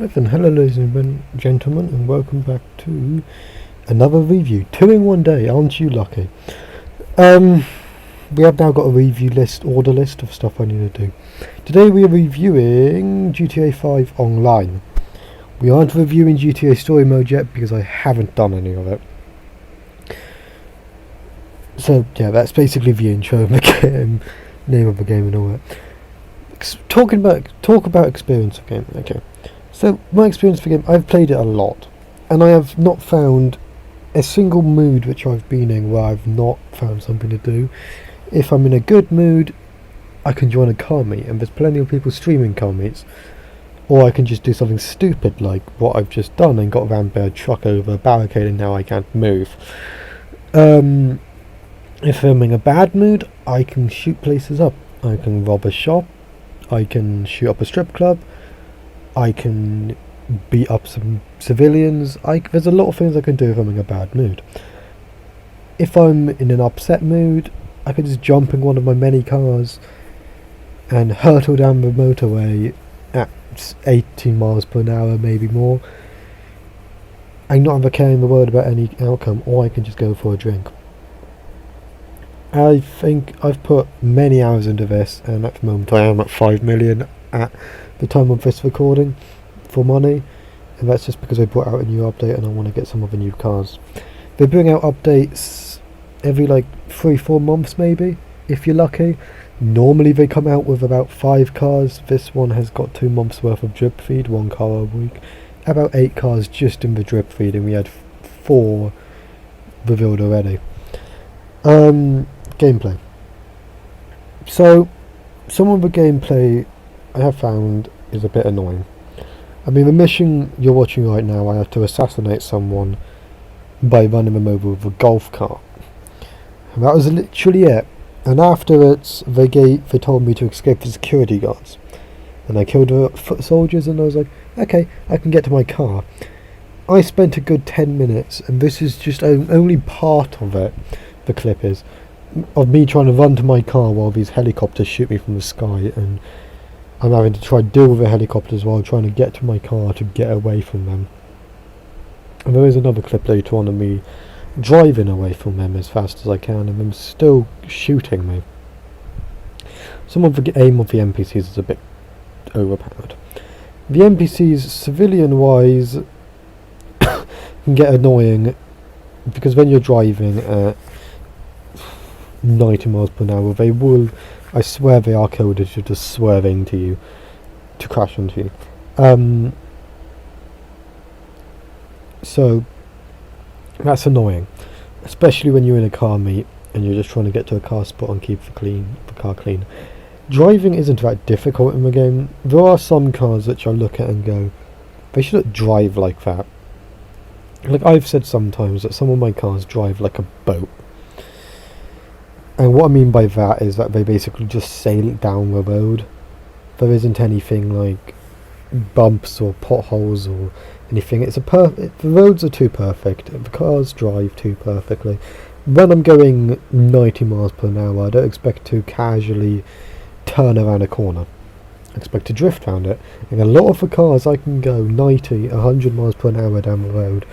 Jonathan. Hello ladies and gentlemen, and welcome back to another review. 2 in 1 day, aren't you lucky? We have now got a review order list of stuff I need to do. Today we are reviewing GTA 5 Online. We aren't reviewing GTA Story Mode yet because I haven't done any of it. So yeah, that's basically the intro of the game, name of the game and all that. Talk about experience of game. Okay, so my experience of the game, I've played it a lot, and I have not found a single mood which I've been in where I've not found something to do. If I'm in a good mood, I can join a car meet, and there's plenty of people streaming car meets, or I can just do something stupid like what I've just done and got rammed by a truck over a barricade and now I can't move. If I'm in a bad mood, I can shoot places up. I can rob a shop, I can shoot up a strip club, I can beat up some civilians. There's a lot of things I can do if I'm in a bad mood. If I'm in an upset mood, I can just jump in one of my many cars and hurtle down the motorway at 18 miles per hour, maybe more, and not have a care in the world about any outcome, or I can just go for a drink. I think I've put many hours into this, and at the moment I am at 5 million at the time of this recording for money, and that's just because they brought out a new update and I want to get some of the new cars. They bring out updates every like 3-4 months maybe, if you're lucky. Normally they come out with about 5 cars. This one has got 2 months worth of drip feed, 1 car a week, about 8 cars just in the drip feed, and we had 4 revealed already. Gameplay. So, some of the gameplay I have found is a bit annoying. I mean, the mission you're watching right now, I have to assassinate someone by running them over with a golf cart. And that was literally it. And afterwards, they told me to escape the security guards. And I killed the foot soldiers, and I was like, okay, I can get to my car. I spent a good 10 minutes, and this is just only part of it, the clip is, of me trying to run to my car while these helicopters shoot me from the sky, and I'm having to try to deal with the helicopters while trying to get to my car to get away from them. And there is another clip later on of me driving away from them as fast as I can, and them still shooting me. Some of the aim of the NPCs is a bit overpowered. The NPCs, civilian-wise, can get annoying, because when you're driving at 90 miles per hour, they will, I swear they are coded to just swerve into you, to crash into you. So that's annoying, especially when you're in a car meet and you're just trying to get to a car spot and keep the car clean. Driving isn't that difficult in the game. There are some cars which I look at and go, they shouldn't drive like that. Like, I've said sometimes that some of my cars drive like a boat. And what I mean by that is that they basically just sail it down the road. There isn't anything like bumps or potholes or anything. The roads are too perfect. The cars drive too perfectly. When I'm going 90 miles per hour, I don't expect to casually turn around a corner. I expect to drift around it. And a lot of the cars I can go 90, 100 miles per hour down the road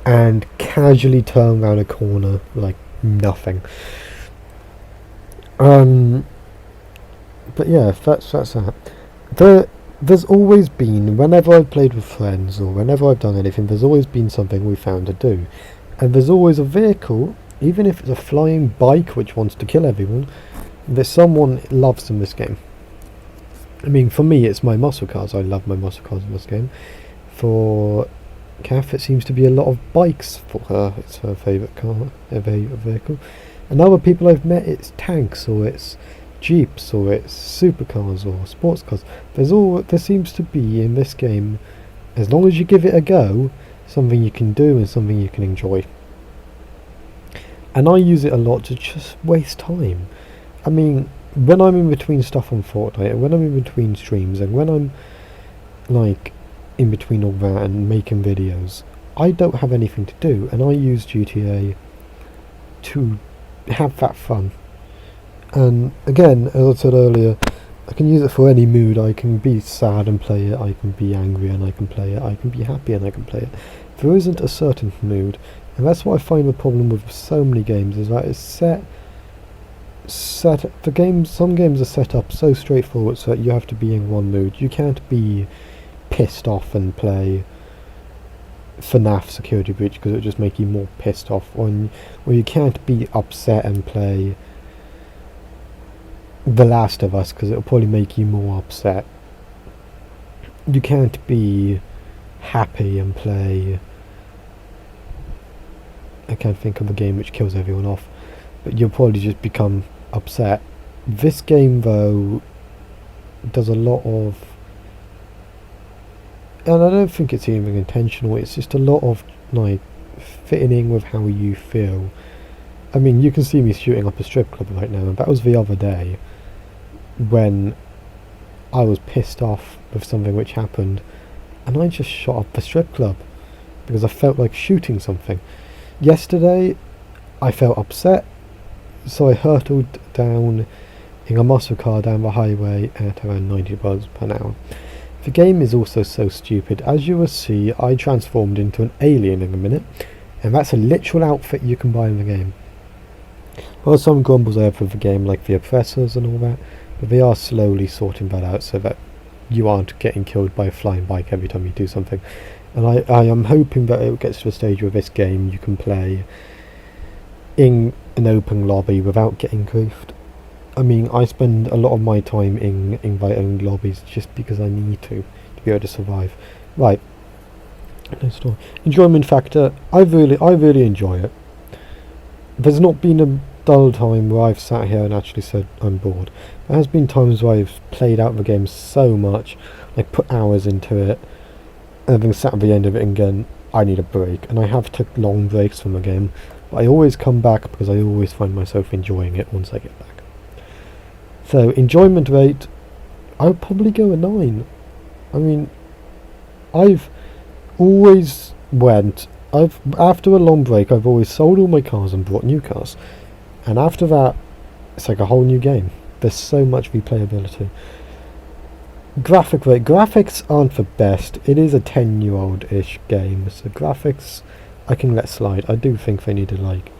and casually turn around a corner like nothing. But yeah, that's that. There's always been, whenever I've played with friends or whenever I've done anything, there's always been something we found to do. And there's always a vehicle, even if it's a flying bike which wants to kill everyone, that someone loves in this game. I mean, for me, it's my muscle cars. I love my muscle cars in this game. For Kath, it seems to be a lot of bikes for her. It's her favourite car, a vehicle. And other people I've met, it's tanks, or it's jeeps, or it's supercars, or sports cars. There seems to be in this game, as long as you give it a go, something you can do and something you can enjoy. And I use it a lot to just waste time. I mean, when I'm in between stuff on Fortnite, and when I'm in between streams, and when I'm like in between all that and making videos, I don't have anything to do, and I use GTA to have that fun. And again, as I said earlier, I can use it for any mood. I can be sad and play it, I can be angry and I can play it, I can be happy and I can play it. There isn't a certain mood, and that's what I find the problem with so many games, is that it's set the games. Some games are set up so straightforward so that you have to be in one mood. You can't be pissed off and play FNAF Security Breach because it would just make you more pissed off, or you can't be upset and play The Last of Us because it'll probably make you more upset. You can't be happy and play, I can't think of a game which kills everyone off, but you'll probably just become upset. This game though does a lot of, and I don't think it's even intentional, it's just a lot of like fitting in with how you feel. I mean, you can see me shooting up a strip club right now, and that was the other day when I was pissed off with something which happened, and I just shot up the strip club because I felt like shooting something. Yesterday I felt upset, so I hurtled down in a muscle car down the highway at around 90 miles per hour. The game is also so stupid. As you will see, I transformed into an alien in a minute, and that's a literal outfit you can buy in the game. Well, some grumbles over the game, like the oppressors and all that, but they are slowly sorting that out so that you aren't getting killed by a flying bike every time you do something. And I am hoping that it gets to a stage where this game you can play in an open lobby without getting griefed. I mean, I spend a lot of my time in invite-only lobbies just because I need to be able to survive. Right. Next story. Enjoyment factor. I really enjoy it. There's not been a dull time where I've sat here and actually said I'm bored. There has been times where I've played out the game so much, like put hours into it, and then sat at the end of it and gone, I need a break. And I have took long breaks from the game, but I always come back because I always find myself enjoying it once I get back. So, enjoyment rate, I would probably go a 9. I mean, I've always after a long break, I've always sold all my cars and bought new cars. And after that, it's like a whole new game. There's so much replayability. Graphic rate. Graphics aren't the best. It is a 10-year-old-ish game, so graphics I can let slide. I do think they need to, like,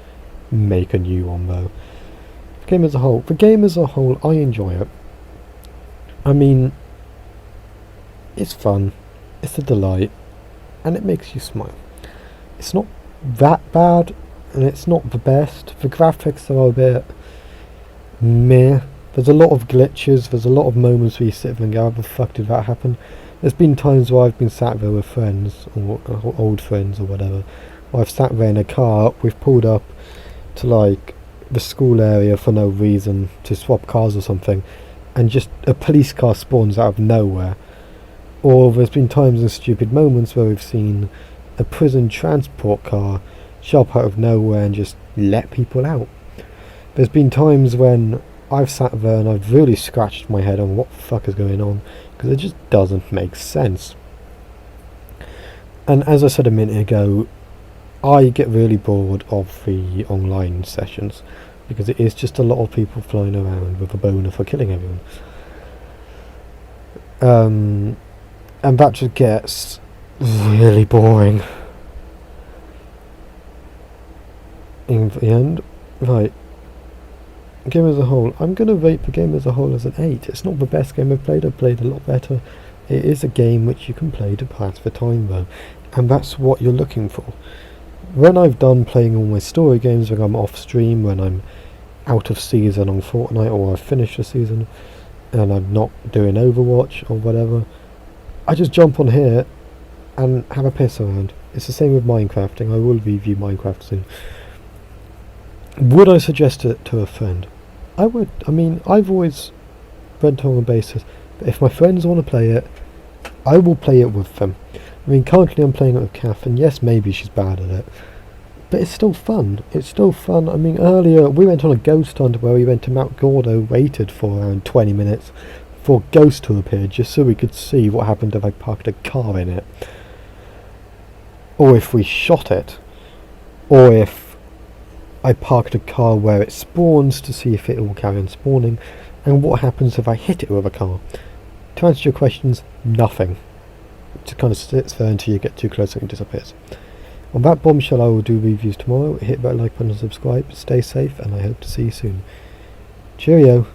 make a new one, though. The game as a whole, I enjoy it. I mean, it's fun, it's a delight, and it makes you smile. It's not that bad, and it's not the best. The graphics are a bit meh. There's a lot of glitches, there's a lot of moments where you sit there and go, how the fuck did that happen? There's been times where I've been sat there with friends, or old friends or whatever, where I've sat there in a car, we've pulled up to like the school area for no reason to swap cars or something, and just a police car spawns out of nowhere. Or there's been times in stupid moments where we've seen a prison transport car show up out of nowhere and just let people out. There's been times when I've sat there and I've really scratched my head on what the fuck is going on, because it just doesn't make sense. And as I said a minute ago, I get really bored of the online sessions because it is just a lot of people flying around with a boner for killing everyone. And that just gets really boring. In the end, right. Game as a whole, I'm going to rate the game as a whole as an 8. It's not the best game I've played a lot better. It is a game which you can play to pass the time though, and that's what you're looking for. When I've done playing all my story games, when I'm off stream, when I'm out of season on Fortnite, or I've finished the season and I'm not doing Overwatch or whatever, I just jump on here and have a piss around. It's the same with Minecrafting. I will review Minecraft soon. Would I suggest it to a friend? I would. I mean, I've always went on a basis that if my friends want to play it, I will play it with them. I mean, currently I'm playing it with Kath, and yes, maybe she's bad at it, but it's still fun. It's still fun. I mean, earlier we went on a ghost hunt where we went to Mount Gordo, waited for around 20 minutes for a ghost to appear, just so we could see what happened if I parked a car in it, or if we shot it, or if I parked a car where it spawns to see if it will carry on spawning. And what happens if I hit it with a car? To answer your questions, nothing. It just kind of sits there until you get too close and it disappears. On that bombshell, I will do reviews tomorrow. Hit that like button and subscribe. Stay safe, and I hope to see you soon. Cheerio.